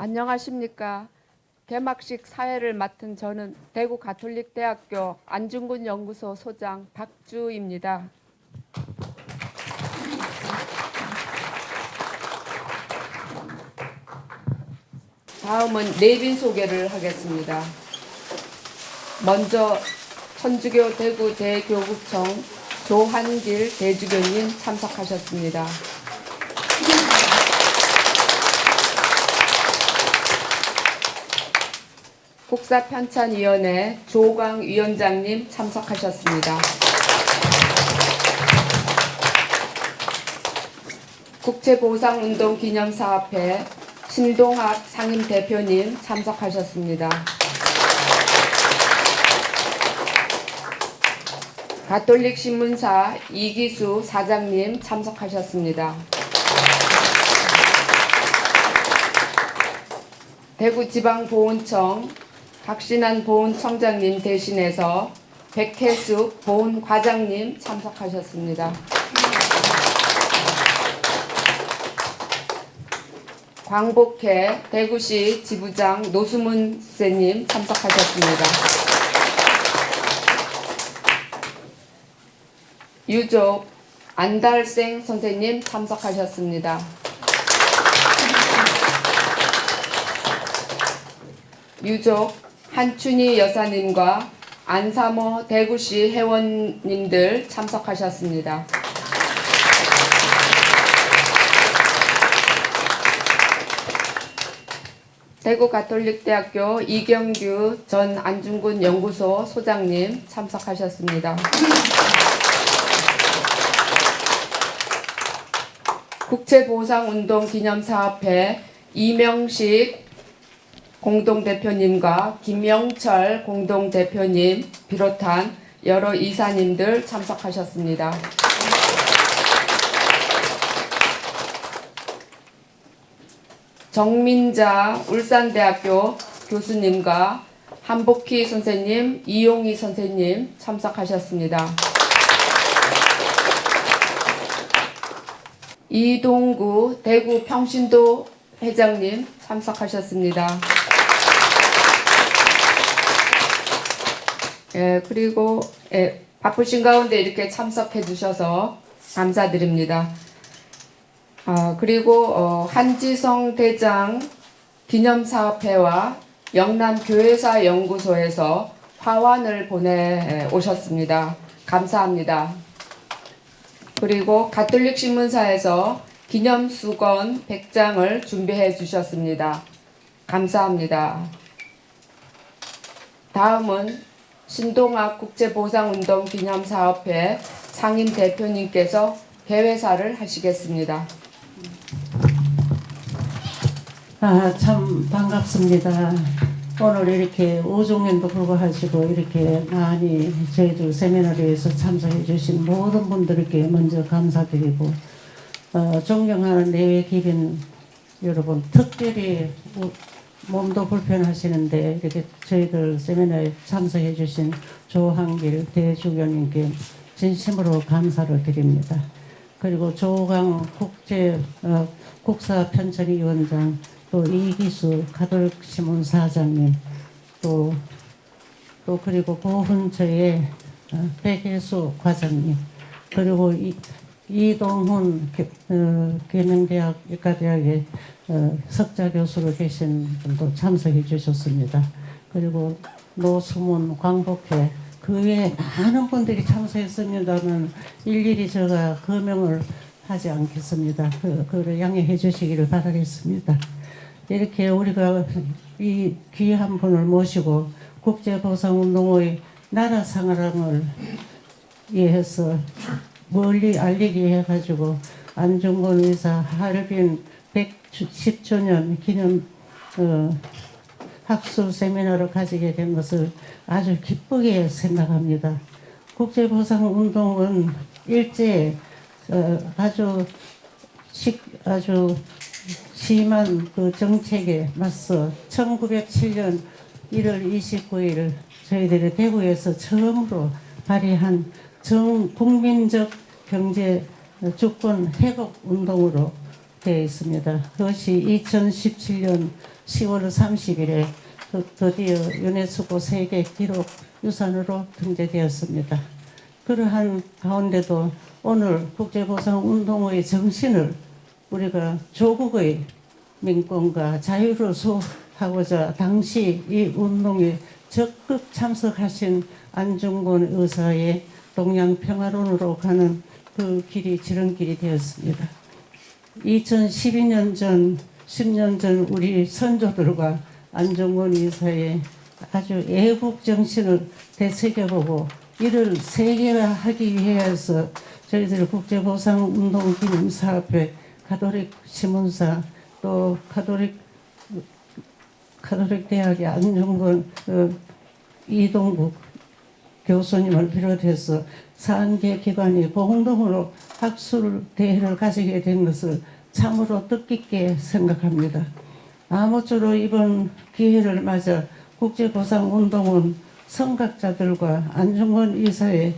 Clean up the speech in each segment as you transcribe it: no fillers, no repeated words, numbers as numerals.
안녕하십니까. 개막식 사회를 맡은 저는 대구 가톨릭대학교 안중근 연구소 소장 박주입니다. 다음은 내빈 소개를 하겠습니다. 먼저 천주교 대구 대교구청 조한길 대주교님 참석하셨습니다. 국사편찬위원회 조광 위원장님 참석하셨습니다. 국제보상운동기념사업회 신동학 상임대표님 참석하셨습니다. 가톨릭신문사 이기수 사장님 참석하셨습니다. 대구지방보훈청 박신한 보훈청장님 대신해서 백혜숙 보훈과장님 참석하셨습니다. 광복회 대구시 지부장 노수문 쌤님 참석하셨습니다. 유족 안달생 선생님 참석하셨습니다. 유족 한춘희 여사님과 안사모 대구시 회원님들 참석하셨습니다. 대구가톨릭대학교 이경규 전 안중근 연구소 소장님 참석하셨습니다. 국제보상운동기념사업회 이명식 공동대표님과 김영철 공동대표님 비롯한 여러 이사님들 참석하셨습니다. 정민자 울산대학교 교수님과 한복희 선생님, 이용희 선생님 참석하셨습니다. 이동구 대구 평신도 회장님 참석하셨습니다. 그리고 바쁘신 가운데 이렇게 참석해 주셔서 감사드립니다. 그리고 한지성 대장 기념사업회와 영남교회사 연구소에서 화환을 보내오셨습니다. 감사합니다. 그리고 가톨릭신문사에서 기념수건 100장을 준비해 주셨습니다. 감사합니다. 다음은 신동학 국제보상운동기념사업회 상임대표님께서 개회사를 하시겠습니다. 참 반갑습니다. 오늘 이렇게 오종년도 불구하시고 이렇게 많이 저희들 세미나리에서 참석해 주신 모든 분들께 먼저 감사드리고 존경하는 내외 기빈 여러분, 특별히 몸도 불편하시는데 이렇게 저희들 세미나에 참석해 주신 조한길 대주교님께 진심으로 감사를 드립니다. 그리고 조강 국사편찬위원장, 또 이기수 가톨릭신문사장님, 또 그리고 보훈처의 백혜수 과장님, 그리고 이동훈 계명대학 의과대학의 석좌 교수로 계신 분도 참석해 주셨습니다. 그리고 노수문 광복회 그 외에 많은 분들이 참석했습니다만 일일이 제가 거명을 하지 않겠습니다. 그를 양해해 주시기를 바라겠습니다. 이렇게 우리가 이 귀한 분을 모시고 국제보상운동의 나라 상하랑을 위해서 멀리 알리기 해가지고 안중근 의사 하얼빈 110주년 기념 학술 세미나를 가지게 된 것을 아주 기쁘게 생각합니다. 국제보상운동은 일제 아주 심한 그 정책에 맞서 1907년 1월 29일 저희들이 대구에서 처음으로 발의한 국민적 경제 주권 회복 운동으로 되어 있습니다. 그것이 2017년 10월 30일에 드디어 유네스코 세계 기록 유산으로 등재되었습니다. 그러한 가운데도 오늘 국제보상운동의 정신을 우리가 조국의 민권과 자유를 수호하고자 당시 이 운동에 적극 참석하신 안중근 의사의 동양평화론으로 가는 그 길이 지름길이 되었습니다. 2012년 전, 10년 전 우리 선조들과 안중근 의사의 아주 애국 정신을 되새겨보고 이를 세계화하기 위해서 저희들 국제보상운동기념사업회, 가톨릭 신문사, 또 가톨릭 대학의 안중근 이동국 교수님을 비롯해서 4개 기관이 공동으로 학술 대회를 가지게 된 것을 참으로 뜻깊게 생각합니다. 아무쪼록 이번 기회를 맞아 국제보상운동은 선각자들과 안중근 의사의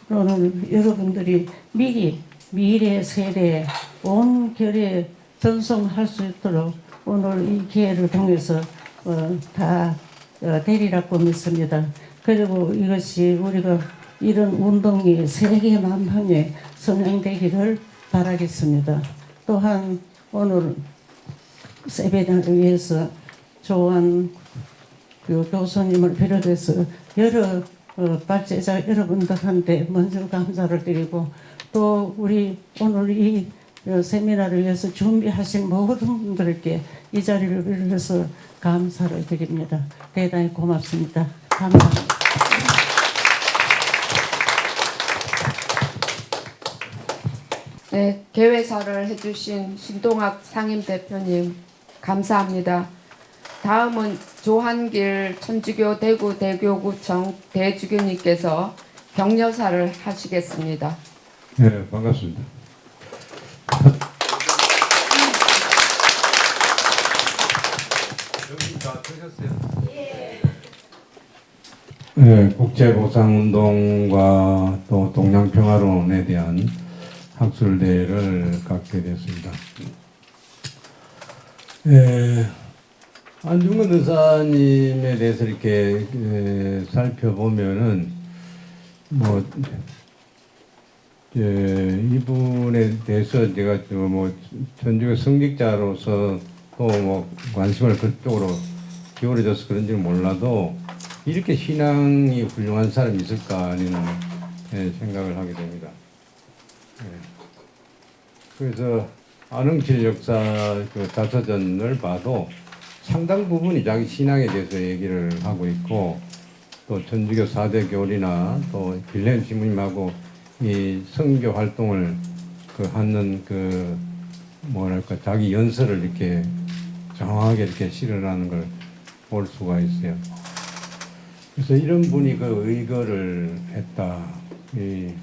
평화론을 여러분들이 미리 미래 세대에 온 결에 전송할 수 있도록 오늘 이 기회를 통해서 다 되리라고 믿습니다. 그리고 이것이 우리가 이런 운동이 세계 만방에 선행되기를 바라겠습니다. 또한 오늘 세배단을 위해서 조한 교수님을 비롯해서 여러 발제자 여러분들한테 먼저 감사를 드리고 또 우리 오늘 이 세미나를 위해서 준비하신 모든 분들께 이 자리를 빌어서 감사를 드립니다. 대단히 고맙습니다. 감사합니다. 네, 개회사를 해주신 신동학 상임대표님 감사합니다. 다음은 조한길 천주교 대구 대교구청 대주교님께서 격려사를 하시겠습니다. 네, 반갑습니다. 여기 다 드셨어요? 네, 국제보상운동과 또 동양평화론에 대한 학술대회를 갖게 됐습니다. 안중근 의사님에 대해서 이렇게 살펴보면은 뭐 이분에 대해서 제가 뭐 천주교 성직자로서 또 뭐 관심을 그쪽으로 기울여져서 그런지는 몰라도 이렇게 신앙이 훌륭한 사람이 있을까 하는 생각을 하게 됩니다. 그래서 안흥칠 역사 그 자서전을 봐도 상당 부분이 자기 신앙에 대해서 얘기를 하고 있고 또 천주교 4대 교리나 또 빌레헴 신부님하고 이 선교 활동을 하는 뭐랄까 자기 연설을 이렇게 정확하게 이렇게 실현하는 걸 볼 수가 있어요. 그래서 이런 분이 그 의거를 했다. 이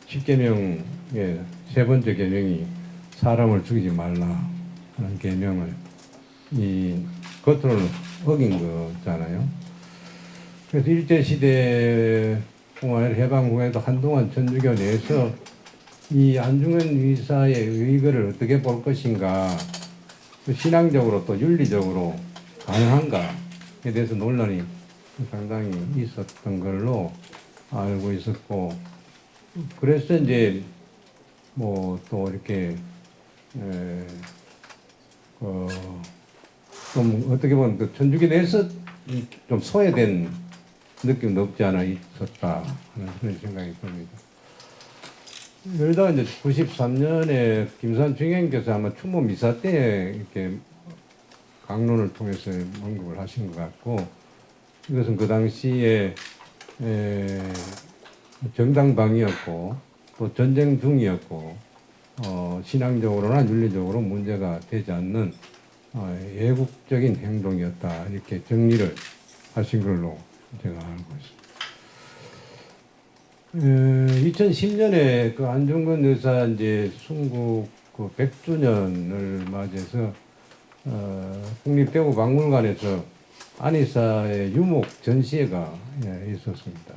10계명의 세 번째 계명이 사람을 죽이지 말라 하는 계명을 이 겉으로는 어긴 거잖아요. 그래서 일제시대 해방 후에도 한동안 천주교 내에서 이 안중근 의사의 의거를 어떻게 볼 것인가, 또 신앙적으로 또 윤리적으로 가능한가에 대해서 논란이 상당히 있었던 걸로 알고 있었고, 그래서 이제 뭐 또 이렇게 좀 어떻게 보면 그 천주교 내에서 좀 소외된 느낌도 없지 않아 있었다 하는 그런 생각이 듭니다. 그러다가 이제 93년에 김산 중행께서 아마 추모 미사 때 이렇게 강론을 통해서 언급을 하신 것 같고, 이것은 그 당시에 정당방위였고 또 전쟁 중이었고 신앙적으로나 윤리적으로 문제가 되지 않는 애국적인 행동이었다, 이렇게 정리를 하신 걸로 제가 알고 있습니다. 2010년에 그 안중근 의사 이제 순국 그 100주년을 맞이해서 국립대구박물관에서 안 의사의 유목 전시회가 있었습니다.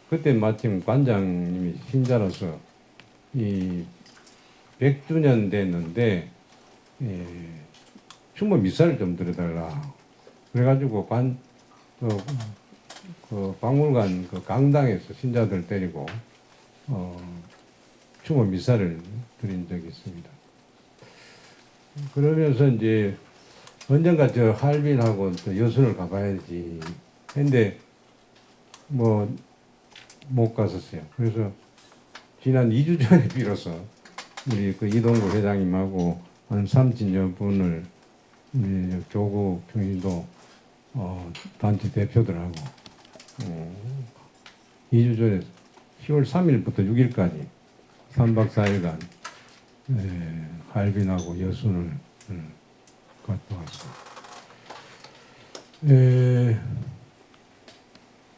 그때 마침 관장님이 신자로서 이 100주년 됐는데 추모 미사를 좀 드려달라. 그래가지고 그 박물관 그 강당에서 신자들 데리고 추모 미사를 드린 적이 있습니다. 그러면서 이제 언젠가 저 할빈하고 또 여순을 가봐야지 했는데 뭐 못 갔었어요. 그래서 지난 2주 전에 비로소 우리 그 이동구 회장님하고 한 30여 분을 우리 교구 경기도 단체 대표들하고 2주 전에 10월 3일부터 6일까지 3박 4일간 할빈하고 여순을 갔다 왔습니다.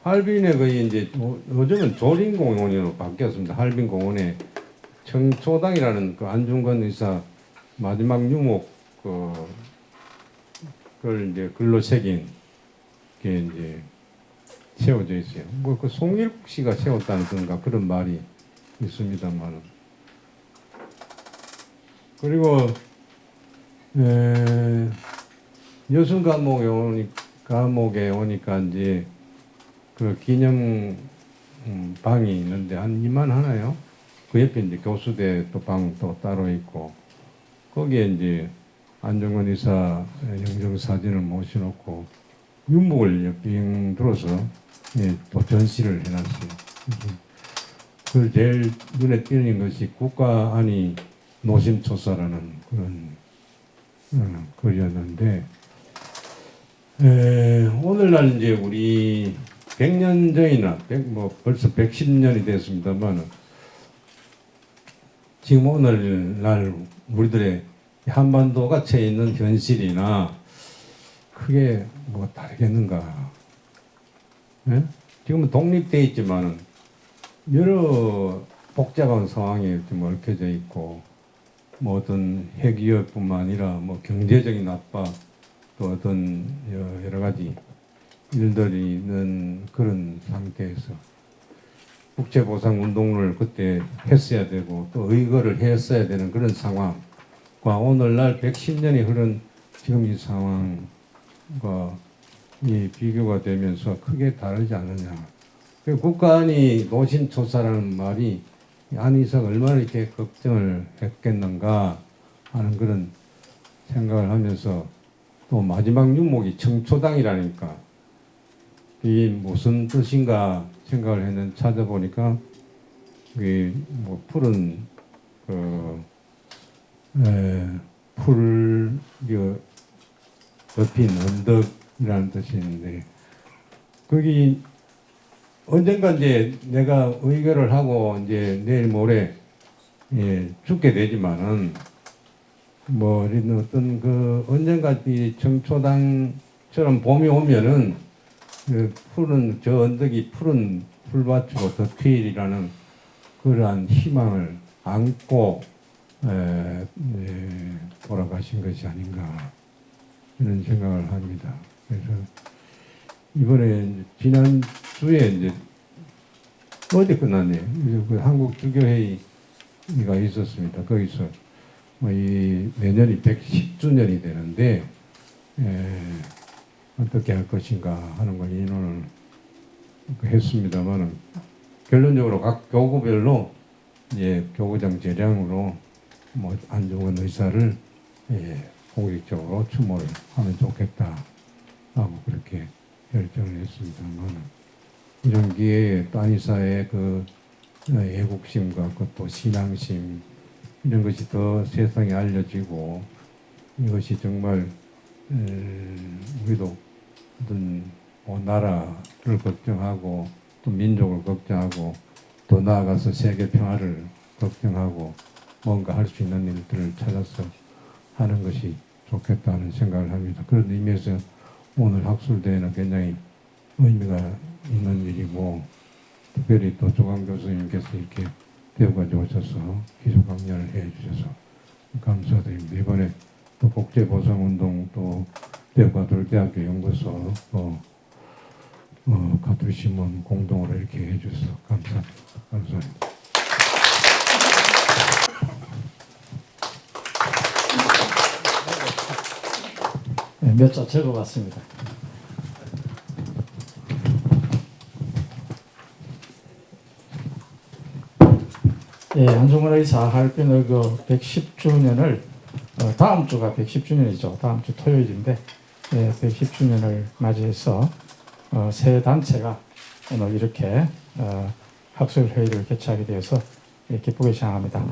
할빈에 거의 이제 요즘은 조림공원으로 바뀌었습니다. 할빈공원에 청초당이라는 그 안중근 의사 마지막 유목 그걸 이제 글로 새긴 게 이제 세워져 있어요. 뭐 그 송일국 씨가 세웠다는 그런 말이 있습니다만. 그리고 여순 감옥에 오니까 이제 그 기념 방이 있는데 한 2만 하나요? 그 옆에 이제 교수대 또 방 또 따로 있고 거기에 이제 안중근 의사 영정 사진을 모셔놓고 윤목을 빙 들어서 또 전시를 해놨어요. 그 제일 눈에 띄는 것이 국가 안이 노심초사라는 그런 글이었는데 오늘날 이제 우리 100년 전이나 뭐 벌써 110년이 됐습니다만 지금 오늘날 우리들의 한반도가 처해 있는 현실이나 크게 뭐 다르겠는가? 예? 지금은 독립돼 있지만 여러 복잡한 상황에 좀 얽혀져 있고 뭐 어떤 핵위협뿐만 아니라 뭐 경제적인 압박 또 어떤 여러 가지 일들이 있는 그런 상태에서 국제보상 운동을 그때 했어야 되고 또 의거를 했어야 되는 그런 상황과 오늘날 110년이 흐른 지금 이 상황과 이 비교가 되면서 크게 다르지 않느냐. 국가 안이 노심초사라는 말이 안희석 얼마나 이렇게 걱정을 했겠는가 하는 그런 생각을 하면서 또 마지막 유목이 청초당이라니까 이게 무슨 뜻인가 생각을 했는데 찾아보니까 그게 뭐 푸른 풀 덮인 언덕이라는 뜻이 있는데 거기 언젠가 이제 내가 의결을 하고 이제 내일 모레 죽게 되지만은 뭐 어떤 그 언젠가 이 청초당처럼 봄이 오면은 그 푸른 저 언덕이 푸른 풀밭으로 덮이리라는 그러한 희망을 안고 돌아가신 것이 아닌가 이런 생각을 합니다. 그래서 이번에 지난 주에 이제 어제 끝났네요. 그 한국 주교회의가 있었습니다. 거기서 뭐 이 내년이 110주년이 되는데 어떻게 할 것인가 하는 걸 의논을 했습니다만은 결론적으로 각 교구별로 교구장 재량으로 뭐 안중근 의사를 공식적으로 추모를 하면 좋겠다 하고 그렇게 결정을 했습니다만 이런 기회에 딴이사의 그 애국심과 또 신앙심 이런 것이 더 세상에 알려지고 이것이 정말 우리도 어떤 나라를 걱정하고 또 민족을 걱정하고 더 나아가서 세계 평화를 걱정하고 뭔가 할 수 있는 일들을 찾아서 하는 것이 좋겠다는 생각을 합니다. 그런 의미에서 오늘 학술대회는 굉장히 의미가 있는 일이고 특별히 또 조광 교수님께서 이렇게 대우까지 오셔서 기조 강연을 해 주셔서 감사드립니다. 이번에 또 국제보상운동 또 대우가톨대학교 연구소 또 가톨신문 공동으로 이렇게 해 주셔서 감사합니다. 감사합니다. 몇 자 적어봤습니다. 예, 안중근 의사 할빈의거 110주년을 다음 주가 110주년이죠. 다음 주 토요일인데 110주년을 맞이해서 세 단체가 오늘 이렇게 학술 회의를 개최하게 되어서 기쁘게 생각합니다.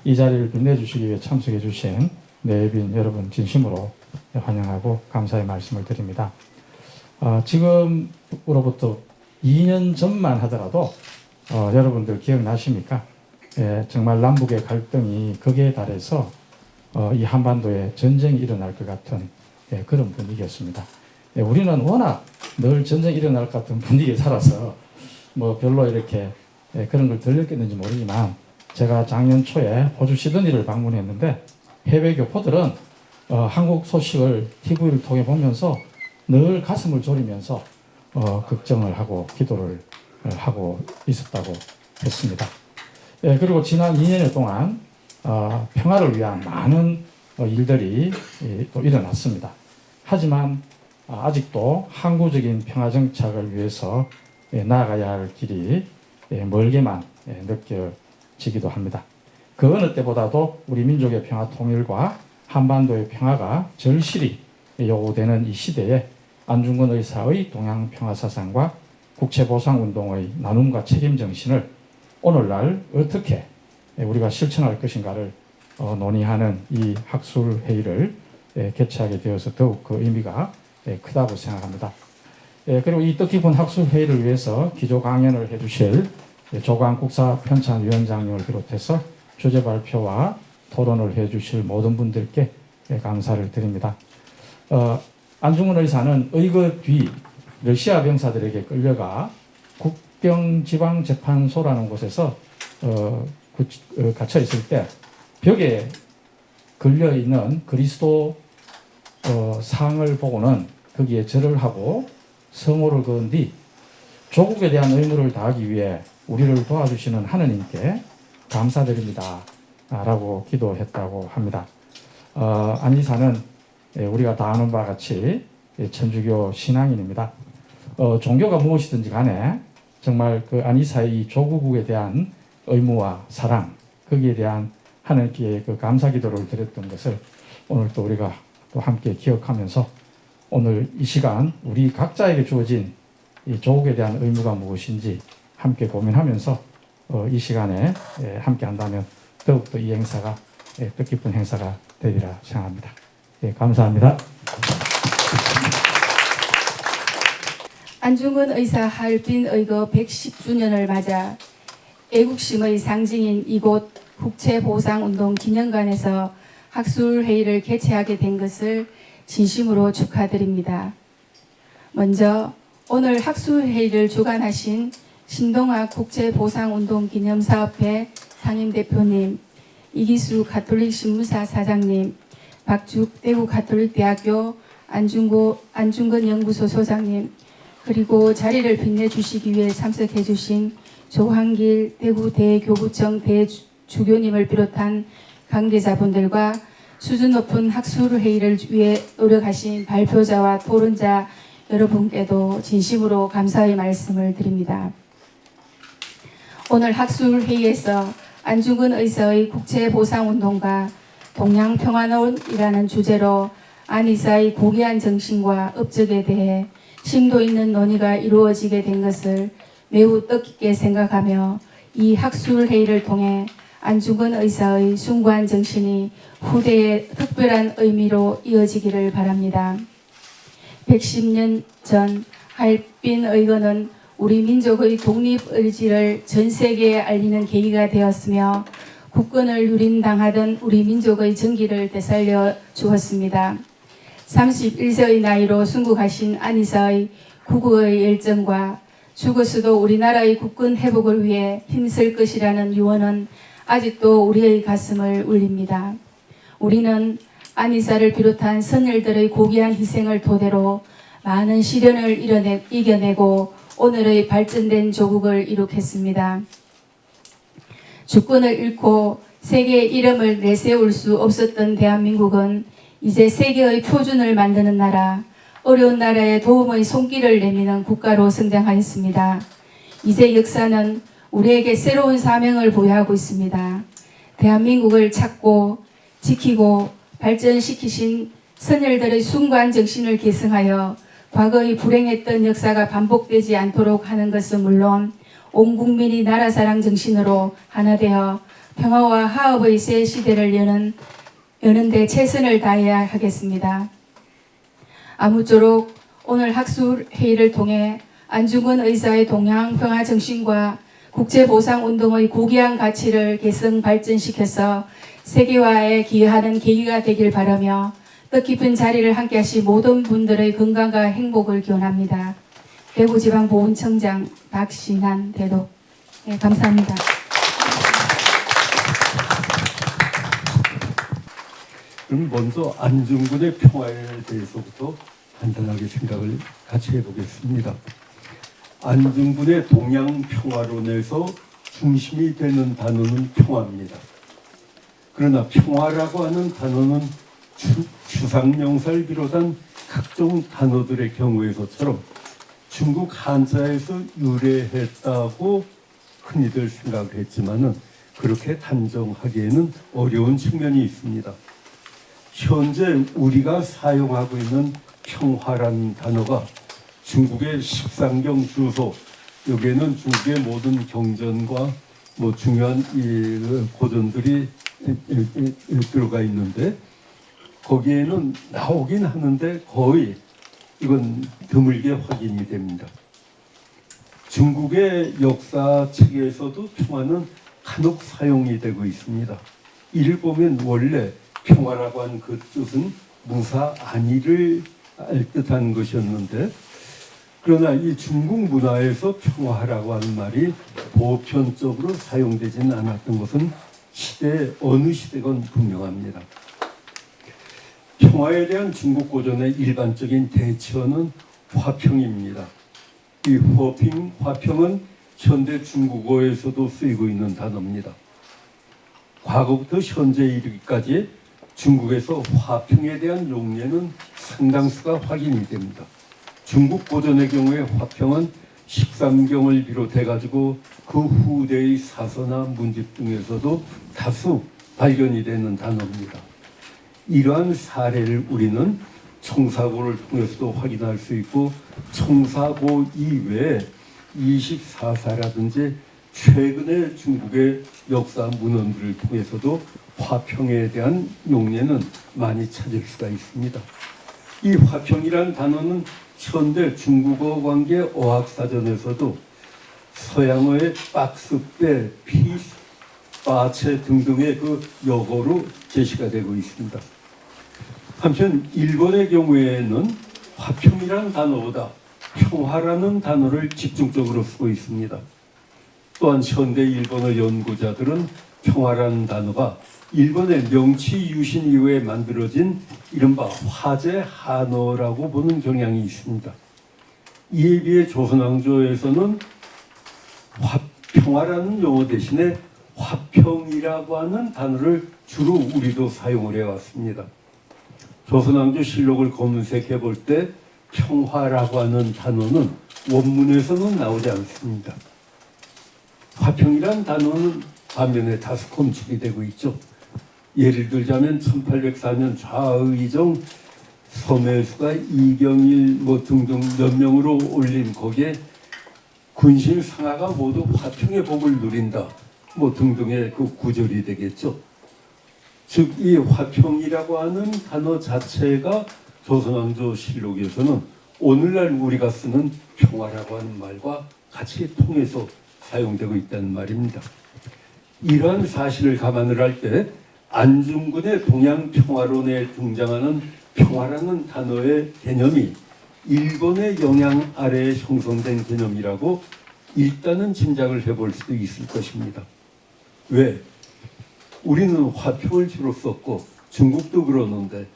이 자리를 빛내주시기 위해 참석해 주신 내빈 여러분 진심으로 환영하고 감사의 말씀을 드립니다. 지금으로부터 2년 전만 하더라도 여러분들 기억나십니까? 정말 남북의 갈등이 극에 달해서 이 한반도에 전쟁이 일어날 것 같은 그런 분위기였습니다. 우리는 워낙 늘 전쟁이 일어날 것 같은 분위기에 살아서 뭐 별로 이렇게 그런 걸 덜 느꼈는지 모르지만 제가 작년 초에 호주 시드니를 방문했는데 해외 교포들은 한국 소식을 TV를 통해 보면서 늘 가슴을 졸이면서 걱정을 하고 기도를 하고 있었다고 했습니다. 그리고 지난 2년 동안 평화를 위한 많은 일들이 또 일어났습니다. 하지만 아직도 항구적인 평화 정착을 위해서 나아가야 할 길이 멀게만 느껴지기도 합니다. 그 어느 때보다도 우리 민족의 평화 통일과 한반도의 평화가 절실히 요구되는 이 시대에 안중근 의사의 동양평화사상과 국채보상운동의 나눔과 책임 정신을 오늘날 어떻게 우리가 실천할 것인가를 논의하는 이 학술회의를 개최하게 되어서 더욱 그 의미가 크다고 생각합니다. 그리고 이 뜻깊은 학술회의를 위해서 기조 강연을 해주실 조광 국사편찬위원장님을 비롯해서 주제 발표와 토론을 해주실 모든 분들께 감사를 드립니다. 안중근 의사는 의거 뒤 러시아 병사들에게 끌려가 국경지방재판소라는 곳에서 갇혀 있을 때 벽에 걸려 있는 그리스도 상을 보고는 거기에 절을 하고 성호를 그은 뒤 조국에 대한 의무를 다하기 위해 우리를 도와주시는 하느님께 감사드립니다 라고 기도했다고 합니다. 안이사는 우리가 다 아는 바와 같이 천주교 신앙인입니다. 종교가 무엇이든지 간에 정말 그 안이사의 이 조국에 대한 의무와 사랑, 거기에 대한 하나님께 그 감사 기도를 드렸던 것을 오늘 또 우리가 또 함께 기억하면서 오늘 이 시간 우리 각자에게 주어진 이 조국에 대한 의무가 무엇인지 함께 고민하면서 이 시간에 함께 한다면 더욱더 이 행사가 뜻깊은 행사가 되리라 생각합니다. 감사합니다. 안중근 의사 할빈 의거 110주년을 맞아 애국심의 상징인 이곳 국채보상운동 기념관에서 학술회의를 개최하게 된 것을 진심으로 축하드립니다. 먼저 오늘 학술회의를 주관하신 신동학 국채보상운동 기념사업회 상임대표님, 이기수 가톨릭 신무사 사장님, 박죽 대구 가톨릭대학교 안중근 연구소 소장님, 그리고 자리를 빛내주시기 위해 참석해주신 조한길 대구 대교구청 대주교님을 비롯한 관계자분들과 수준 높은 학술회의를 위해 노력하신 발표자와 토론자 여러분께도 진심으로 감사의 말씀을 드립니다. 오늘 학술회의에서 안중근 의사의 국채보상운동과 동양평화론이라는 주제로 안 의사의 고귀한 정신과 업적에 대해 심도 있는 논의가 이루어지게 된 것을 매우 뜻깊게 생각하며 이 학술회의를 통해 안중근 의사의 숭고한 정신이 후대에 특별한 의미로 이어지기를 바랍니다. 110년 전 할빈 의거는 우리 민족의 독립의지를 전 세계에 알리는 계기가 되었으며 국권을 유린당하던 우리 민족의 정기를 되살려 주었습니다. 31세의 나이로 순국하신 안이사의 구구의 열정과 죽어서도 우리나라의 국권 회복을 위해 힘쓸 것이라는 유언은 아직도 우리의 가슴을 울립니다. 우리는 안이사를 비롯한 선열들의 고귀한 희생을 토대로 많은 시련을 이겨내고 오늘의 발전된 조국을 이룩했습니다. 주권을 잃고 세계의 이름을 내세울 수 없었던 대한민국은 이제 세계의 표준을 만드는 나라, 어려운 나라에 도움의 손길을 내미는 국가로 성장하였습니다. 이제 역사는 우리에게 새로운 사명을 부여하고 있습니다. 대한민국을 찾고 지키고 발전시키신 선열들의 숭고한 정신을 계승하여 과거의 불행했던 역사가 반복되지 않도록 하는 것은 물론 온 국민이 나라 사랑 정신으로 하나 되어 평화와 화합의 새 시대를 여는 데 최선을 다해야 하겠습니다. 아무쪼록 오늘 학술 회의를 통해 안중근 의사의 동양 평화 정신과 국제보상운동의 고귀한 가치를 계승 발전시켜서 세계화에 기여하는 계기가 되길 바라며 뜻깊은 자리를 함께하신 모든 분들의 건강과 행복을 기원합니다. 대구지방보훈청장 박신한 대독. 네, 감사합니다. 그럼 먼저 안중근의 평화에 대해서부터 간단하게 생각을 같이 해보겠습니다. 안중근의 동양평화론에서 중심이 되는 단어는 평화입니다. 그러나 평화라고 하는 단어는 주상명사를 비롯한 각종 단어들의 경우에서처럼 중국 한자에서 유래했다고 흔히들 생각을 했지만은 그렇게 단정하기에는 어려운 측면이 있습니다. 현재 우리가 사용하고 있는 평화라는 단어가 중국의 13경 주소, 여기에는 중국의 모든 경전과 중요한 고전들이 들어가 있는데 거기에는 나오긴 하는데 거의 이건 드물게 확인이 됩니다. 중국의 역사책에서도 평화는 간혹 사용이 되고 있습니다. 이를 보면 원래 평화라고 하는 그 뜻은 무사 안위를 뜻하는 것이었는데 그러나 이 중국 문화에서 평화라고 하는 말이 보편적으로 사용되지는 않았던 것은 어느 시대건 분명합니다. 평화에 대한 중국 고전의 일반적인 대처는 화평입니다. 이 화평은 현대 중국어에서도 쓰이고 있는 단어입니다. 과거부터 현재 이르기까지 중국에서 화평에 대한 용례는 상당수가 확인이 됩니다. 중국 고전의 경우에 화평은 13경을 비롯해 가지고 그 후대의 사서나 문집 등에서도 다수 발견이 되는 단어입니다. 이러한 사례를 우리는 청사고를 통해서도 확인할 수 있고 청사고 이외에 24사라든지 최근의 중국의 역사 문헌들을 통해서도 화평에 대한 용례는 많이 찾을 수가 있습니다. 이 화평이라는 단어는 현대 중국어 관계 어학사전에서도 서양어의 박스배, 피스, 파체 등등의 그 역어로 제시가 되고 있습니다. 한편 일본의 경우에는 화평이라는 단어보다 평화라는 단어를 집중적으로 쓰고 있습니다. 또한 현대 일본어 연구자들은 평화라는 단어가 일본의 명치 유신 이후에 만들어진 이른바 화제 한어라고 보는 경향이 있습니다. 이에 비해 조선왕조에서는 평화라는 용어 대신에 화평이라고 하는 단어를 주로 우리도 사용을 해왔습니다. 조선왕조 실록을 검색해 볼 때 평화라고 하는 단어는 원문에서는 나오지 않습니다. 화평이라는 단어는 반면에 다소 검축이 되고 있죠. 예를 들자면 1804년 좌의정 서매수가 이경일 등등 몇 명으로 올린 거기에 군신 상하가 모두 화평의 복을 누린다 등등의 그 구절이 되겠죠. 즉 이 화평이라고 하는 단어 자체가 조선왕조 실록에서는 오늘날 우리가 쓰는 평화라고 하는 말과 같이 통해서 사용되고 있다는 말입니다. 이러한 사실을 감안을 할 때 안중근의 동양평화론에 등장하는 평화라는 단어의 개념이 일본의 영향 아래에 형성된 개념이라고 일단은 짐작을 해볼 수도 있을 것입니다. 왜? 우리는 화평을 주로 썼고 중국도 그러는데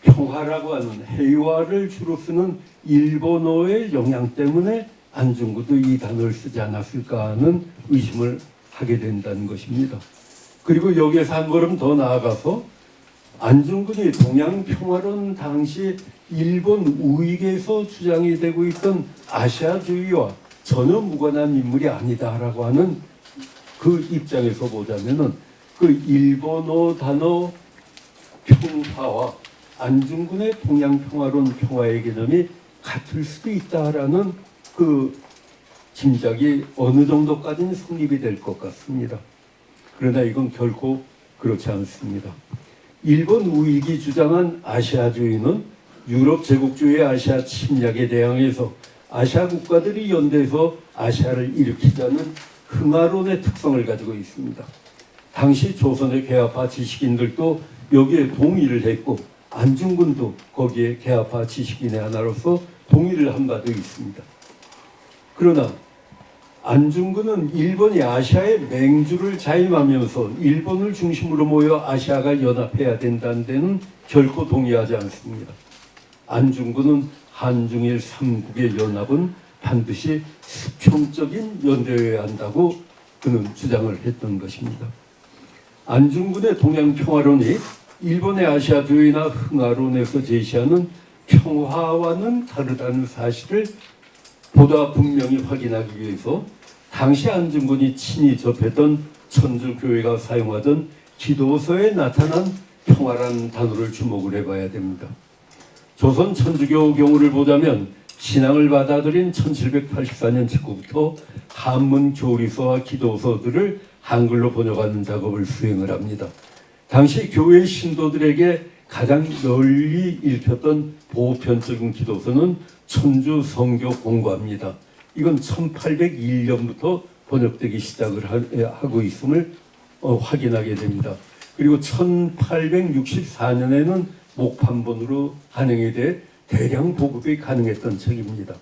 평화라고 하는 해화를 주로 쓰는 일본어의 영향 때문에 안중근도 이 단어를 쓰지 않았을까 하는 의심을 하게 된다는 것입니다. 그리고 여기에서 한 걸음 더 나아가서 안중근이 동양평화론 당시 일본 우익에서 주장이 되고 있던 아시아주의와 전혀 무관한 인물이 아니다라고 하는 그 입장에서 보자면은 그 일본어 단어 평화와 안중근의 동양평화론 평화의 개념이 같을 수도 있다라는 그 짐작이 어느 정도까지는 성립이 될 것 같습니다. 그러나 이건 결코 그렇지 않습니다. 일본 우익이 주장한 아시아주의는 유럽 제국주의 아시아 침략에 대항해서 아시아 국가들이 연대해서 아시아를 일으키자는 흥화론의 특성을 가지고 있습니다. 당시 조선의 개화파 지식인들도 여기에 동의를 했고 안중근도 거기에 개화파 지식인의 하나로서 동의를 한 바도 있습니다. 그러나 안중근은 일본이 아시아의 맹주를 자임하면서 일본을 중심으로 모여 아시아가 연합해야 된다는 데는 결코 동의하지 않습니다. 안중근은 한중일 삼국의 연합은 반드시 수평적인 연대여야 한다고 그는 주장을 했던 것입니다. 안중근의 동양평화론이 일본의 아시아주의나 흥화론에서 제시하는 평화와는 다르다는 사실을 보다 분명히 확인하기 위해서 당시 안중근이 친히 접했던 천주교회가 사용하던 기도서에 나타난 평화라는 단어를 주목을 해봐야 됩니다. 조선 천주교 경우를 보자면 신앙을 받아들인 1784년 직후부터 한문 교리서와 기도서들을 한글로 번역하는 작업을 수행을 합니다. 당시 교회 신도들에게 가장 널리 읽혔던 보편적인 기도서는 천주 성교 공과입니다. 이건 1801년부터 번역되기 시작을 하고 있음을 확인하게 됩니다. 그리고 1864년에는 목판본으로 한행이 돼 대량 보급이 가능했던 책입니다.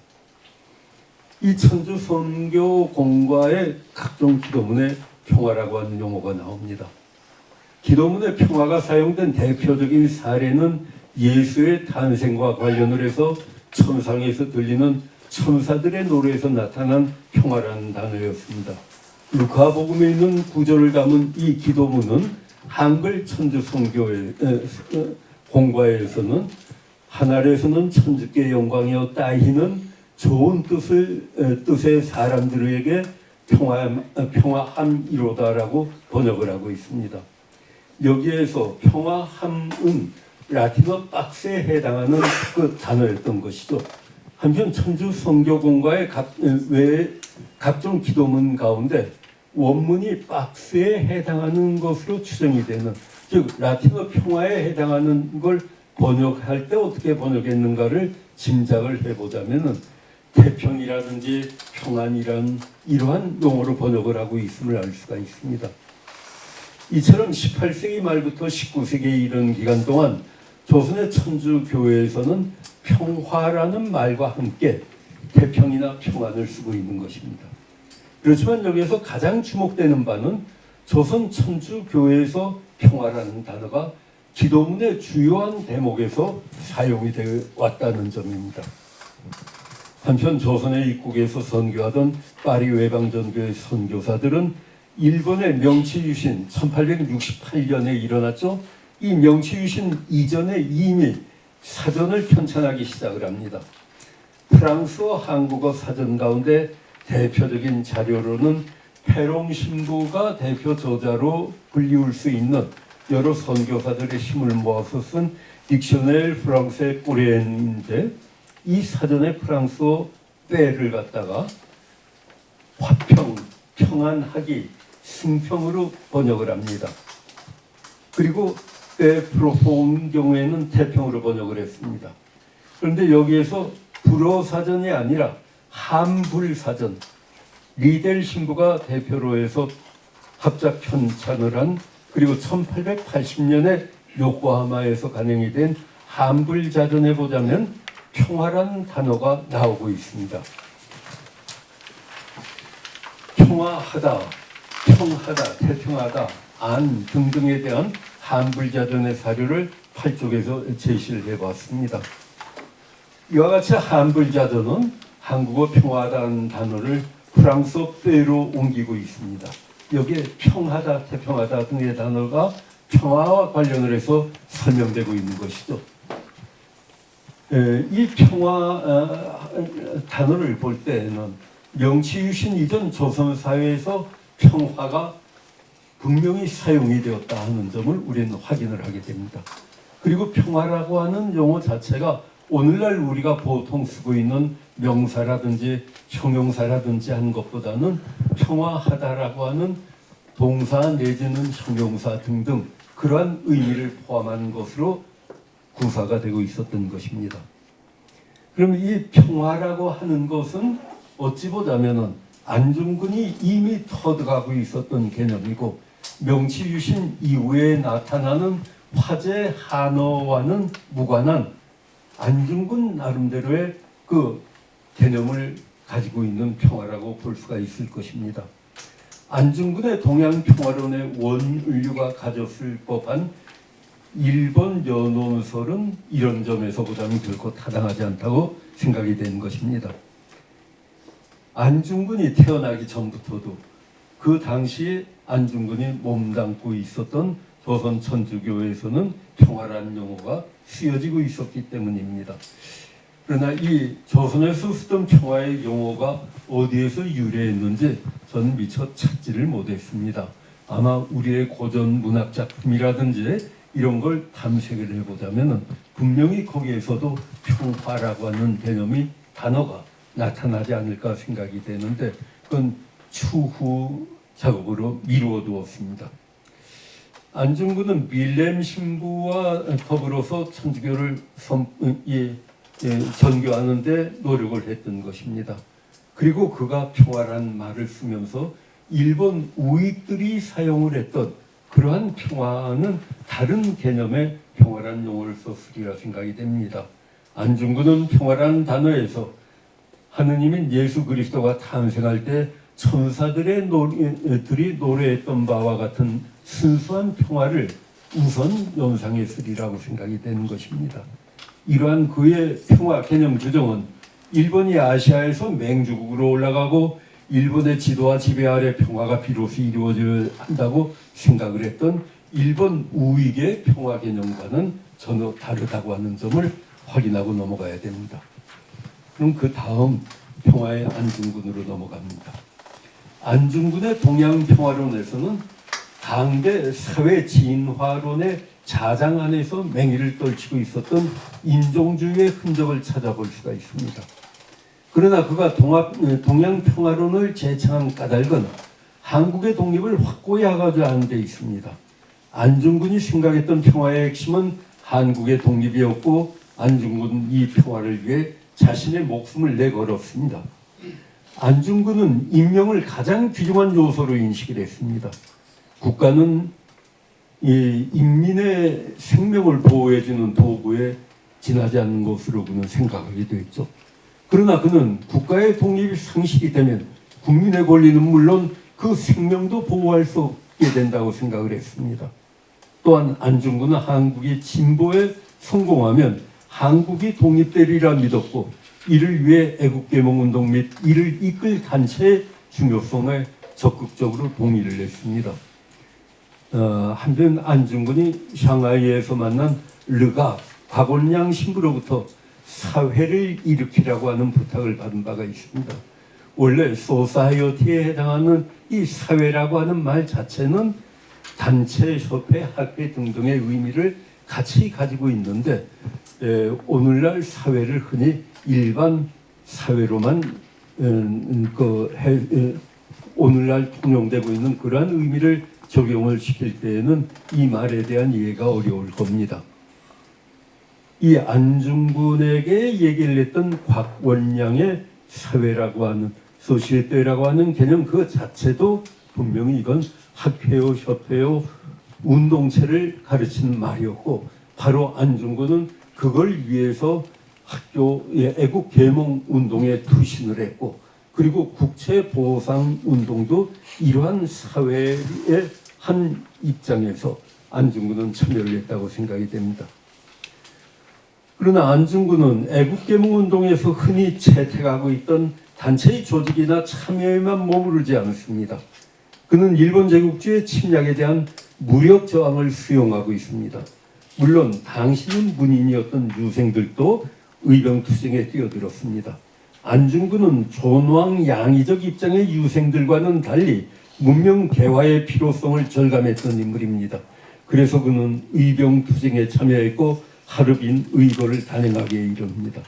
이 천주 성교 공과의 각종 기도문에 평화라고 하는 용어가 나옵니다. 기도문의 평화가 사용된 대표적인 사례는 예수의 탄생과 관련을 해서 천상에서 들리는 천사들의 노래에서 나타난 평화라는 단어였습니다. 루카복음에 있는 구절을 담은 이 기도문은 한글 천주 성교의 공과에서는 하늘에서는 천주께 영광이여 따위는 좋은 뜻의 사람들에게 평화함이로다라고 번역을 하고 있습니다. 여기에서 평화함은 라틴어 박스에 해당하는 그 단어였던 것이죠. 한편 천주 성교공과의 각종 기도문 가운데 원문이 박스에 해당하는 것으로 추정이 되는, 즉 라틴어 평화에 해당하는 걸 번역할 때 어떻게 번역했는가를 짐작을 해보자면은 태평이라든지 평안이란 이러한 용어로 번역을 하고 있음을 알 수가 있습니다. 이처럼 18세기 말부터 19세기에 이른 기간 동안 조선의 천주교회에서는 평화라는 말과 함께 태평이나 평안을 쓰고 있는 것입니다. 그렇지만 여기에서 가장 주목되는 바는 조선 천주교회에서 평화라는 단어가 기도문의 주요한 대목에서 사용이 되어 왔다는 점입니다. 한편 조선의 입국에서 선교하던 파리 외방전교의 선교사들은 일본의 명치유신 1868년에 일어났죠. 이 명치유신 이전에 이미 사전을 편찬하기 시작을 합니다. 프랑스어 한국어 사전 가운데 대표적인 자료로는 페롱 신부가 대표 저자로 불리울 수 있는 여러 선교사들의 힘을 모아서 쓴 딕셔넬 프랑스의 꼬레인인데, 이 사전의 프랑스어 빼를 갖다가 화평, 평안하기, 승평으로 번역을 합니다. 그리고 빼 프로포운 경우에는 태평으로 번역을 했습니다. 그런데 여기에서 불어 사전이 아니라 한불 사전, 리델 신부가 대표로 해서 합작 편찬을 한, 그리고 1880년에 요코하마에서 간행이 된 한불 자전에 보자면 평화라는 단어가 나오고 있습니다. 평화하다, 평하다, 태평하다, 안 등등에 대한 한불 자전의 사료를 8쪽에서 제시를 해봤습니다. 이와 같이 한불 자전은 한국어 평화하다는 단어를 프랑스어 빼로 옮기고 있습니다. 여기에 평하다, 태평하다 등의 단어가 평화와 관련을 해서 설명되고 있는 것이죠. 이 평화 단어를 볼 때는 명치유신 이전 조선 사회에서 평화가 분명히 사용이 되었다 하는 점을 우리는 확인을 하게 됩니다. 그리고 평화라고 하는 용어 자체가 오늘날 우리가 보통 쓰고 있는 명사라든지 형용사라든지 한 것보다는 평화하다라고 하는 동사 내지는 형용사 등등 그러한 의미를 포함한 것으로 구사가 되고 있었던 것입니다. 그럼 이 평화라고 하는 것은 어찌 보자면은 안중근이 이미 터득하고 있었던 개념이고 명치유신 이후에 나타나는 화제 한어와는 무관한 안중근 나름대로의 그 개념을 가지고 있는 평화라고 볼 수가 있을 것입니다. 안중근의 동양평화론의 원인류가 가졌을 법한 일본 연원설은 이런 점에서보다는 결코 타당하지 않다고 생각이 되는 것입니다. 안중근이 태어나기 전부터도 그 당시에 안중근이 몸담고 있었던 조선 천주교에서는 평화라는 용어가 쓰여지고 있었기 때문입니다. 그러나 이 조선에서 쓰던 평화의 용어가 어디에서 유래했는지 저는 미처 찾지를 못했습니다. 아마 우리의 고전 문학 작품이라든지 이런 걸 탐색을 해보자면 분명히 거기에서도 평화라고 하는 개념이 단어가 나타나지 않을까 생각이 되는데 그건 추후 작업으로 미루어 두었습니다. 안중근은 밀렘 신부와 더불어서 천주교를 전교하는 데 노력을 했던 것입니다. 그리고 그가 평화라는 말을 쓰면서 일본 우익들이 사용을 했던 그러한 평화는 다른 개념의 평화라는 용어를 썼으리라 생각이 됩니다. 안중근은 평화라는 단어에서 하느님인 예수 그리스도가 탄생할 때 천사들이 노래했던 바와 같은 순수한 평화를 우선 연상했으리라고 생각이 되는 것입니다. 이러한 그의 평화 개념 규정은 일본이 아시아에서 맹주국으로 올라가고 일본의 지도와 지배 아래 평화가 비로소 이루어져야 한다고 생각을 했던 일본 우익의 평화 개념과는 전혀 다르다고 하는 점을 확인하고 넘어가야 됩니다. 그럼 그 다음 평화의 안중근으로 넘어갑니다. 안중근의 동양평화론에서는 당대 사회 진화론의 자장 안에서 맹위를 떨치고 있었던 인종주의의 흔적을 찾아볼 수가 있습니다. 그러나 그가 동양평화론을 제창한 까닭은 한국의 독립을 확고히 하고자 하는 데 있습니다. 안중근이 생각했던 평화의 핵심은 한국의 독립이었고 안중근은 이 평화를 위해 자신의 목숨을 내걸었습니다. 안중근은 인명을 가장 귀중한 요소로 인식을 했습니다. 국가는 이 인민의 생명을 보호해주는 도구에 지나지 않는 것으로 그는 생각하기도 했죠. 그러나 그는 국가의 독립이 상실이 되면 국민의 권리는 물론 그 생명도 보호할 수 없게 된다고 생각을 했습니다. 또한 안중근은 한국이 진보에 성공하면 한국이 독립되리라 믿었고 이를 위해 애국개몽운동 및 이를 이끌 단체의 중요성에 적극적으로 동의를 했습니다. 한편 안중근이 샹하이에서 만난 르가 곽원양 신부로부터 사회를 일으키라고 하는 부탁을 받은 바가 있습니다. 원래 소사이어티에 해당하는 이 사회라고 하는 말 자체는 단체, 협회, 학회 등등의 의미를 같이 가지고 있는데 오늘날 사회를 흔히 일반 사회로만 오늘날 통용되고 있는 그러한 의미를 적용을 시킬 때에는 이 말에 대한 이해가 어려울 겁니다. 이 안중근에게 얘기를 했던 곽원양의 사회라고 하는 소시에테라고 하는 개념 그 자체도 분명히 이건 학회요, 협회요, 운동체를 가르치는 말이었고 바로 안중근은 그걸 위해서 학교의 애국 계몽 운동에 투신을 했고 그리고 국채 보상 운동도 이러한 사회의 한 입장에서 안중근은 참여를 했다고 생각이 됩니다. 그러나 안중근은 애국계몽운동에서 흔히 채택하고 있던 단체의 조직이나 참여에만 머무르지 않습니다. 그는 일본 제국주의 침략에 대한 무력 저항을 수용하고 있습니다. 물론 당시는 문인이었던 유생들도 의병투쟁에 뛰어들었습니다. 안중근은 존왕 양의적 입장의 유생들과는 달리 문명 개화의 필요성을 절감했던 인물입니다. 그래서 그는 의병투쟁에 참여했고 하루빈 의거를 단행하게 이릅니다.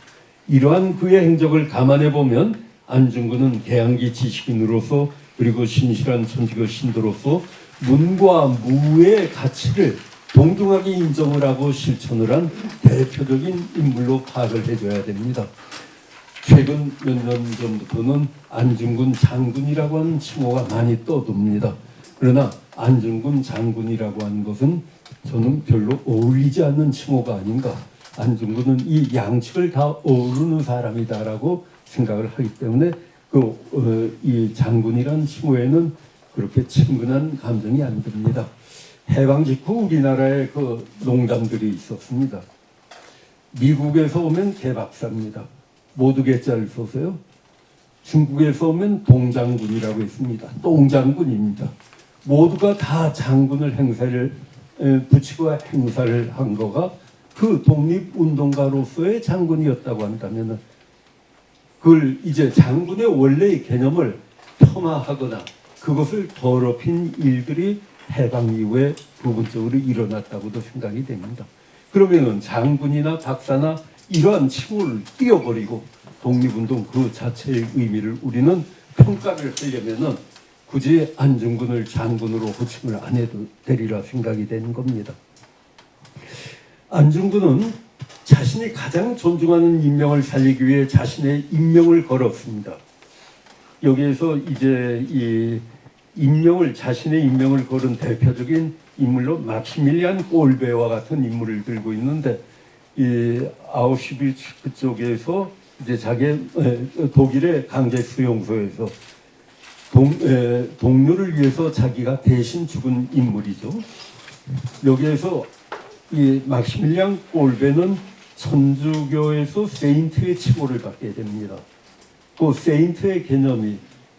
이러한 그의 행적을 감안해 보면 안중근은 개항기 지식인으로서 그리고 신실한 천주교 신도로서 문과 무의 가치를 동등하게 인정을 하고 실천을 한 대표적인 인물로 파악을 해줘야 됩니다. 최근 몇 년 전부터는 안중근 장군이라고 하는 칭호가 많이 떠돕니다. 그러나 안중근 장군이라고 하는 것은 저는 별로 어울리지 않는 칭호가 아닌가. 안중근은 이 양측을 다 어우르는 사람이다라고 생각을 하기 때문에 이 장군이란 칭호에는 그렇게 친근한 감정이 안 듭니다. 해방 직후 우리나라에 그 농담들이 있었습니다. 미국에서 오면 개박사입니다. 모두 개자를 써서요. 중국에서 오면 동장군이라고 했습니다. 똥장군입니다. 모두가 다 장군을 붙이고 행사를 한 거가 그 독립운동가로서의 장군이었다고 한다면 그걸 이제 장군의 원래의 개념을 폄하하거나 그것을 더럽힌 일들이 해방 이후에 부분적으로 일어났다고도 생각이 됩니다. 그러면은 장군이나 박사나 이러한 칭호를 띄워버리고 독립운동 그 자체의 의미를 우리는 평가를 하려면은 굳이 안중근을 장군으로 호칭을 안 해도 되리라 생각이 되는 겁니다. 안중근은 자신이 가장 존중하는 인명을 살리기 위해 자신의 인명을 걸었습니다. 여기에서 이제 이 자신의 인명을 걸은 대표적인 인물로 막시밀리안 꼴베와 같은 인물을 들고 있는데 이 아우슈비츠 그쪽에서 이제 독일의 강제 수용소에서 동료를 위해서 자기가 대신 죽은 인물이죠. 여기에서 이 막시밀리안 꼴베는 천주교에서 세인트의 칭호를 받게 됩니다. 그 세인트의 개념이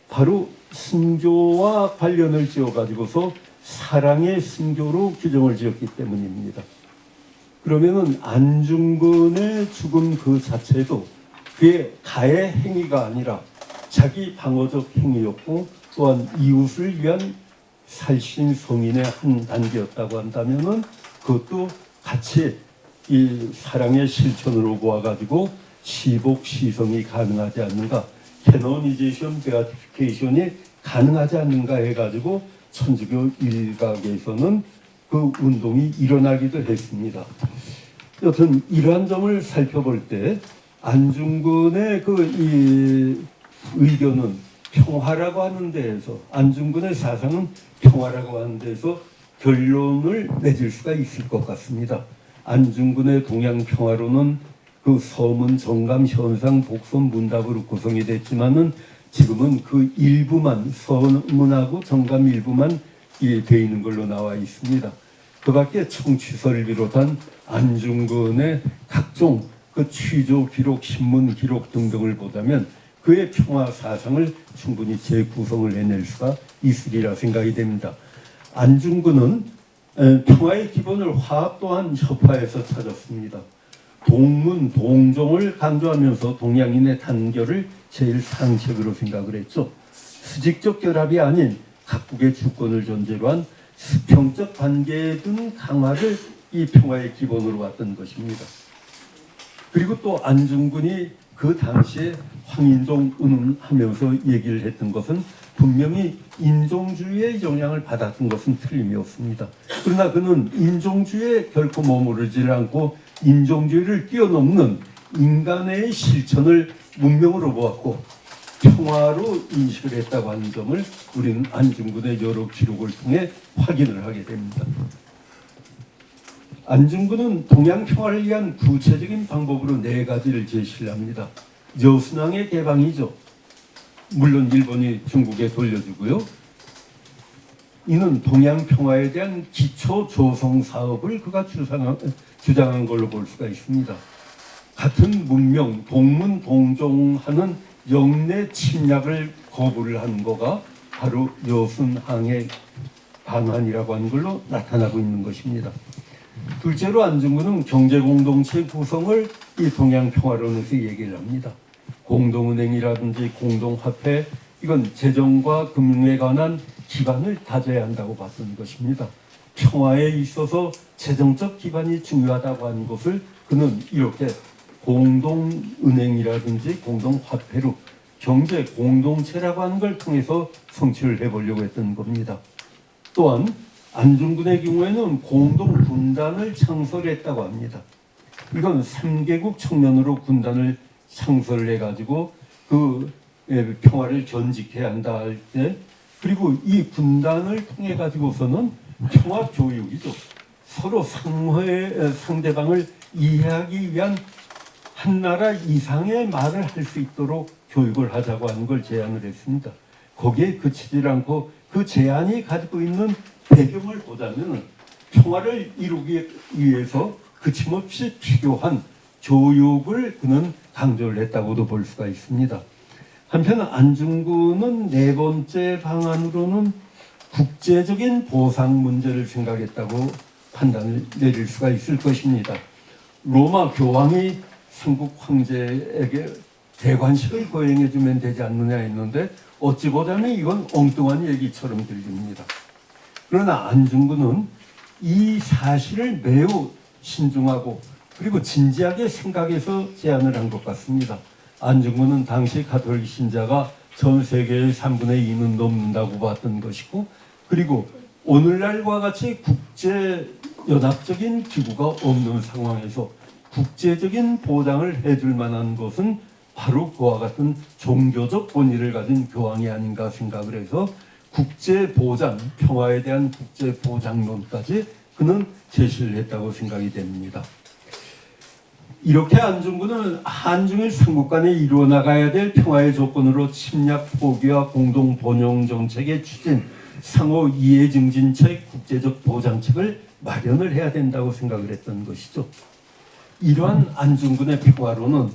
바로 순교와 관련을 지어가지고서 사랑의 순교로 규정을 지었기 때문입니다. 그러면은 안중근의 죽음 그 자체도 그의 가해 행위가 아니라 자기 방어적 행위였고 또한 이웃을 위한 살신 성인의 한 단계였다고 한다면은 그것도 같이 이 사랑의 실천으로 보아가지고 시복 시성이 가능하지 않는가, 캐노니제이션 베아티피케이션이 가능하지 않는가 해가지고 천주교 일각에서는 그 운동이 일어나기도 했습니다. 여튼 이러한 점을 살펴볼 때 안중근의 이 의견은 평화라고 하는 데에서 안중근의 사상은 평화라고 하는 데에서 결론을 맺을 수가 있을 것 같습니다. 안중근의 동양 평화론은 그 서문, 정감, 현상, 복선, 문답으로 구성이 됐지만은 지금은 그 일부만 서문하고 정감 일부만 되어 있는 걸로 나와 있습니다. 그 밖에 청취서를 비롯한 안중근의 각종 그 취조 기록, 신문 기록 등등을 보자면 그의 평화 사상을 충분히 재구성을 해낼 수가 있으리라 생각이 됩니다. 안중근은 평화의 기본을 화합 또한 협화에서 찾았습니다. 동문, 동종을 강조하면서 동양인의 단결을 제일 상책으로 생각을 했죠. 수직적 결합이 아닌 각국의 주권을 전제로 한 수평적 관계에 둔 강화를 이 평화의 기본으로 왔던 것입니다. 그리고 또 안중근이 그 당시에 황인종 운운하면서 얘기를 했던 것은 분명히 인종주의의 영향을 받았던 것은 틀림이 없습니다. 그러나 그는 인종주의에 결코 머무르지 않고 인종주의를 뛰어넘는 인간의 실천을 문명으로 보았고 평화로 인식을 했다고 하는 점을 우리는 안중근의 여러 기록을 통해 확인을 하게 됩니다. 안중근은 동양 평화를 위한 구체적인 방법으로 4가지를 제시를 합니다. 여순항의 개방이죠. 물론 일본이 중국에 돌려주고요. 이는 동양 평화에 대한 기초 조성 사업을 그가 주장한 걸로 볼 수가 있습니다. 같은 문명, 동문, 동종하는 영내 침략을 거부를 한 거가 바로 여순항의 방안이라고 하는 걸로 나타나고 있는 것입니다. 둘째로 안중근은 경제공동체 구성을 이 동양평화론에서 얘기를 합니다. 공동은행이라든지 공동화폐, 이건 재정과 금융에 관한 기반을 다져야 한다고 봤던 것입니다. 평화에 있어서 재정적 기반이 중요하다고 하는 것을 그는 이렇게 공동은행이라든지 공동화폐로 경제 공동체라고 하는 걸 통해서 성취를 해보려고 했던 겁니다. 또한 안중근의 경우에는 공동군단을 창설했다고 합니다. 이건 3개국 청년으로 군단을 창설을 해가지고 그 평화를 견직해야 한다 할 때, 그리고 이 군단을 통해 가지고서는 평화 교육이죠. 서로 상대방을 이해하기 위한 한 나라 이상의 말을 할 수 있도록 교육을 하자고 하는 걸 제안을 했습니다. 거기에 그치지 않고 그 제안이 가지고 있는 배경을 보자면 평화를 이루기 위해서 그침없이 필요한 교육을 그는 강조를 했다고도 볼 수가 있습니다. 한편 안중근은 네 번째 방안으로는 국제적인 보상 문제를 생각했다고 판단을 내릴 수가 있을 것입니다. 로마 교황이 삼국 황제에게 대관식을 거행해주면 되지 않느냐 했는데 어찌 보자면 이건 엉뚱한 얘기처럼 들립니다. 그러나 안중근은 이 사실을 매우 신중하고 그리고 진지하게 생각해서 제안을 한 것 같습니다. 안중근은 당시 가톨릭 신자가 전 세계의 3분의 2는 넘는다고 봤던 것이고, 그리고 오늘날과 같이 국제연합적인 기구가 없는 상황에서 국제적인 보장을 해줄 만한 것은 바로 그와 같은 종교적 본의를 가진 교황이 아닌가 생각을 해서 국제보장, 평화에 대한 국제보장론까지 그는 제시를 했다고 생각이 됩니다. 이렇게 안중근은 한중일 삼국 간에 이루어나가야 될 평화의 조건으로 침략 포기와 공동 번영 정책의 추진, 상호 이해 증진책, 국제적 보장책을 마련을 해야 된다고 생각을 했던 것이죠. 이러한 안중근의 평화론은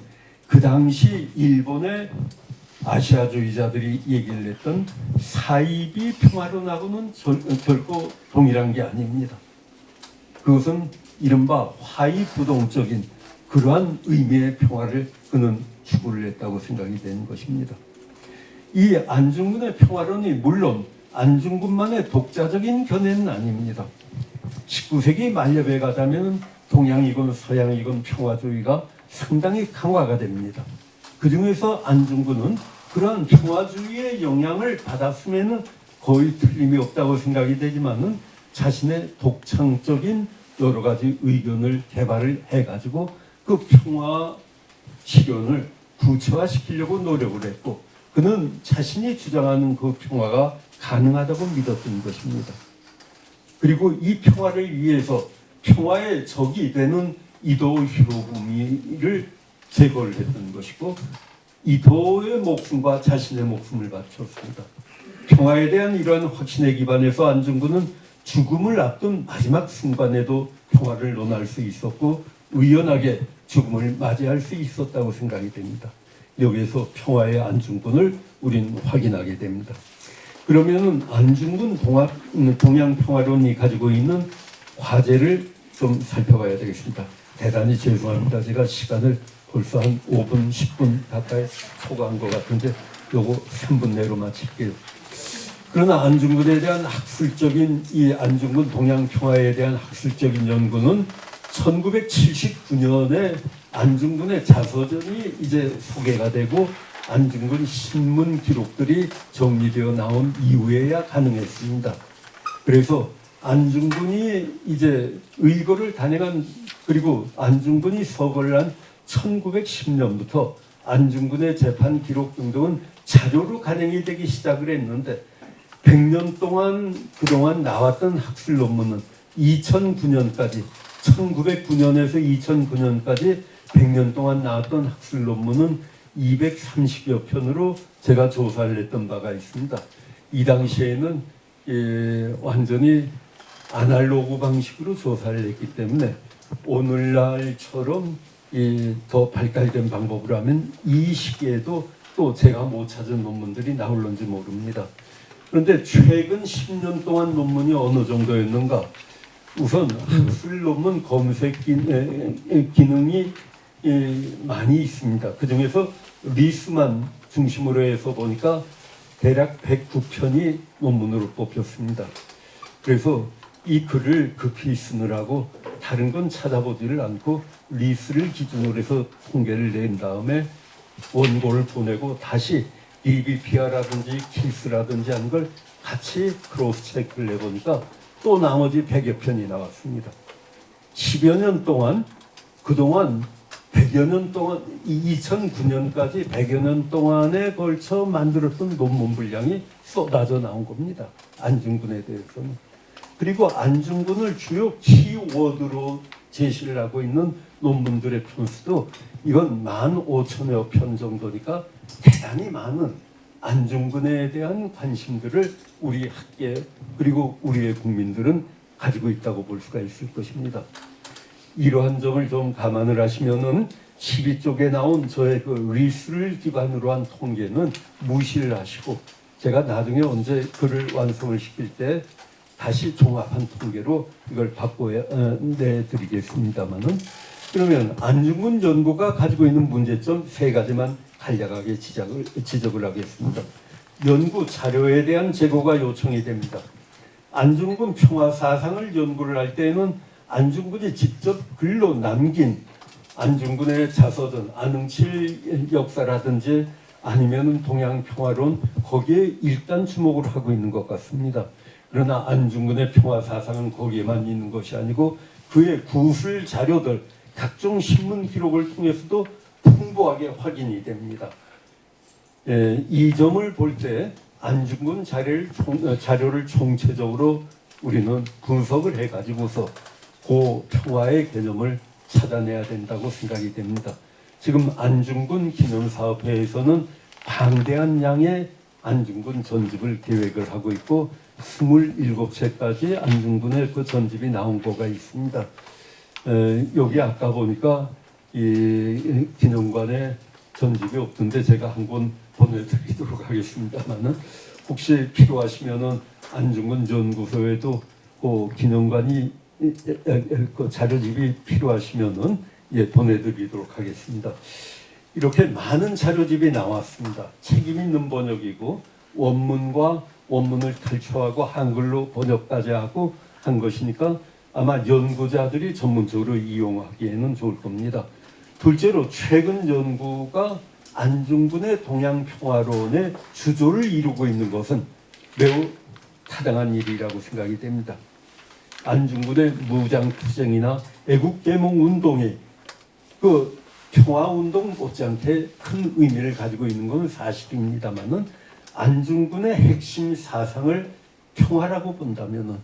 그 당시 일본의 아시아주의자들이 얘기를 했던 사이비 평화론하고는 결코 동일한 게 아닙니다. 그것은 이른바 화이부동적인 그러한 의미의 평화를 그는 추구를 했다고 생각이 되는 것입니다. 이 안중근의 평화론이 물론 안중근만의 독자적인 견해는 아닙니다. 19세기 말엽에 가자면 동양이건 서양이건 평화주의가 상당히 강화가 됩니다. 그 중에서 안중근은 그러한 평화주의의 영향을 받았으면 거의 틀림이 없다고 생각이 되지만은 자신의 독창적인 여러 가지 의견을 개발을 해가지고 그 평화 실현을 구체화시키려고 노력을 했고, 그는 자신이 주장하는 그 평화가 가능하다고 믿었던 것입니다. 그리고 이 평화를 위해서 평화의 적이 되는 이도 히로부미를 제거를 했던 것이고, 이도의 목숨과 자신의 목숨을 바쳤습니다. 평화에 대한 이러한 확신에 기반해서 안중근은 죽음을 앞둔 마지막 순간에도 평화를 논할 수 있었고 의연하게 죽음을 맞이할 수 있었다고 생각이 됩니다. 여기에서 평화의 안중근을 우린 확인하게 됩니다. 그러면은 안중근 동양평화론이 가지고 있는 과제를 좀 살펴봐야 되겠습니다. 대단히 죄송합니다. 제가 시간을 벌써 한 5분, 10분 가까이 초과한 것 같은데 요거 3분 내로 마칠게요. 그러나 안중근에 대한 학술적인 이 안중근 동양평화에 대한 학술적인 연구는 1979년에 안중근의 자서전이 이제 소개가 되고 안중근 신문 기록들이 정리되어 나온 이후에야 가능했습니다. 그래서 안중근이 이제 의거를 단행한, 그리고 안중근이 서거를 한 1910년부터 안중근의 재판 기록 등등은 자료로 간행이 되기 시작을 했는데 100년 동안 그동안 나왔던 학술 논문은 2009년까지 1909년에서 2009년까지 100년 동안 나왔던 학술 논문은 230여 편으로 제가 조사를 했던 바가 있습니다. 이 당시에는 완전히 아날로그 방식으로 조사를 했기 때문에 오늘날처럼 더 발달된 방법으로 하면 이 시기에도 또 제가 못 찾은 논문들이 나올런지 모릅니다. 그런데 최근 10년 동안 논문이 어느 정도였는가? 우선 학술 논문 검색 기능이 많이 있습니다. 그 중에서 리스만 중심으로 해서 보니까 대략 109편이 논문으로 뽑혔습니다. 그래서 이 글을 급히 쓰느라고 다른 건 찾아보지를 않고 리스를 기준으로 해서 통계를 낸 다음에 원고를 보내고 다시 DBPR라든지 키스라든지 하는 걸 같이 크로스 체크를 해보니까 또 나머지 100여 편이 나왔습니다. 10여 년 동안 그동안 100여 년 동안 2009년까지 100여 년 동안에 걸쳐 만들었던 논문 분량이 쏟아져 나온 겁니다. 안중근에 대해서는. 그리고 안중근을 주요 키워드로 제시를 하고 있는 논문들의 편수도 이건 15,000여 편 정도니까 대단히 많은 안중근에 대한 관심들을 우리 학계 그리고 우리의 국민들은 가지고 있다고 볼 수가 있을 것입니다. 이러한 점을 좀 감안을 하시면은 12쪽에 나온 저의 그 리스를 기반으로 한 통계는 무시를 하시고 제가 나중에 언제 글을 완성을 시킬 때 다시 종합한 통계로 이걸 바꿔 내드리겠습니다만은 그러면 안중근 연구가 가지고 있는 문제점 3가지만 간략하게 지적을 하겠습니다. 연구 자료에 대한 제고가 요청이 됩니다. 안중근 평화 사상을 연구를 할 때에는 안중근이 직접 글로 남긴 안중근의 자서전, 안흥칠 역사라든지 아니면은 동양평화론 거기에 일단 주목을 하고 있는 것 같습니다. 그러나 안중근의 평화 사상은 거기에만 있는 것이 아니고 그의 구술 자료들, 각종 신문 기록을 통해서도 풍부하게 확인이 됩니다. 이 점을 볼 때 안중근 자료를 총체적으로 우리는 분석을 해가지고서 그 평화의 개념을 찾아내야 된다고 생각이 됩니다. 지금 안중근 기념사업회에서는 방대한 양의 안중근 전집을 계획을 하고 있고 27채까지 안중근의 그 전집이 나온 거가 있습니다. 여기 아까 보니까 이 기념관에 전집이 없던데 제가 한 권 보내드리도록 하겠습니다만은 혹시 필요하시면은 안중근 연구소에도 그 기념관이 그 자료집이 필요하시면은 보내드리도록 하겠습니다. 이렇게 많은 자료집이 나왔습니다. 책임 있는 번역이고 원문과 원문을 탈초하고 한글로 번역까지 하고 한 것이니까 아마 연구자들이 전문적으로 이용하기에는 좋을 겁니다. 둘째로 최근 연구가 안중근의 동양평화론의 주조를 이루고 있는 것은 매우 타당한 일이라고 생각이 됩니다. 안중근의 무장투쟁이나 애국개몽운동이 그 평화운동 못지않게 큰 의미를 가지고 있는 것은 사실입니다만은 안중근의 핵심 사상을 평화라고 본다면은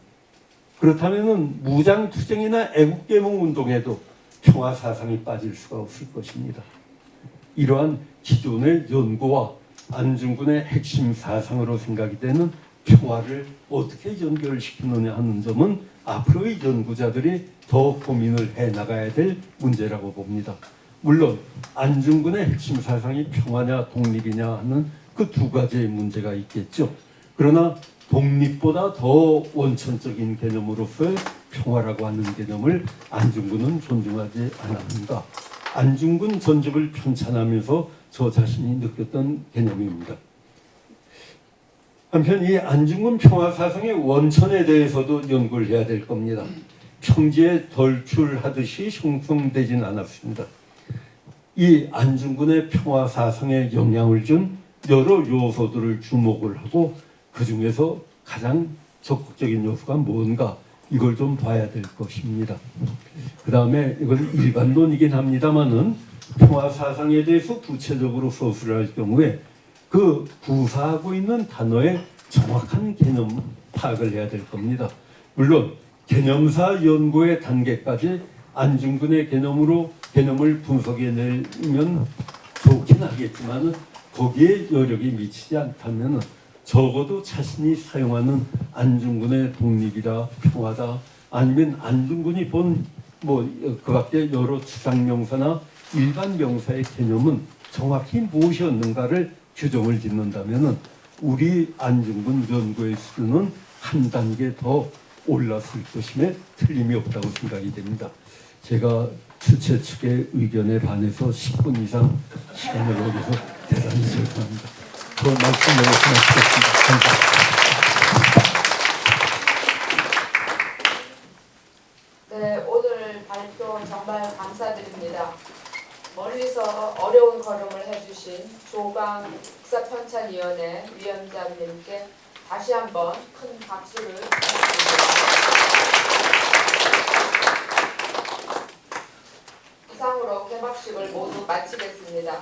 그렇다면은 무장투쟁이나 애국개몽운동에도 평화 사상이 빠질 수가 없을 것입니다. 이러한 기존의 연구와 안중근의 핵심 사상으로 생각이 되는 평화를 어떻게 연결시키느냐 하는 점은 앞으로의 연구자들이 더 고민을 해나가야 될 문제라고 봅니다. 물론 안중근의 핵심 사상이 평화냐 독립이냐 하는 그 2가지의 문제가 있겠죠. 그러나 독립보다 더 원천적인 개념으로서의 평화라고 하는 개념을 안중근은 존중하지 않았는가. 안중근 전집을 편찬하면서 저 자신이 느꼈던 개념입니다. 한편 이 안중근 평화사상의 원천에 대해서도 연구를 해야 될 겁니다. 평지에 덜출하듯이 형성되진 않았습니다. 이 안중근의 평화사상에 영향을 준 여러 요소들을 주목을 하고 그 중에서 가장 적극적인 요소가 뭔가 이걸 좀 봐야 될 것입니다. 그 다음에 이건 일반론이긴 합니다만은 평화사상에 대해서 구체적으로 서술을 할 경우에 그 구사하고 있는 단어의 정확한 개념 파악을 해야 될 겁니다. 물론 개념사 연구의 단계까지 안중근의 개념을 분석해내면 좋긴 하겠지만 거기에 여력이 미치지 않다면 적어도 자신이 사용하는 안중근의 독립이다, 평화다, 아니면 안중근이 본 그 밖에 여러 추상명사나 일반 명사의 개념은 정확히 무엇이었는가를 규정을 짓는다면 우리 안중근 연구의 수준은 한 단계 더 올랐을 것임에 틀림이 없다고 생각이 됩니다. 제가 주최 측의 의견에 반해서 10분 이상 시간을 얻어서 대단히 죄송합니다. 더 말씀 나눴으면 좋겠습니다. 감사합니다. 네, 오늘 발표 정말 감사드립니다. 멀리서 어려운 걸음을 해주신 조강 국사편찬위원회 위원장님께 다시 한번 큰 박수를 부탁드립니다. 이상으로 개막식을 모두 마치겠습니다.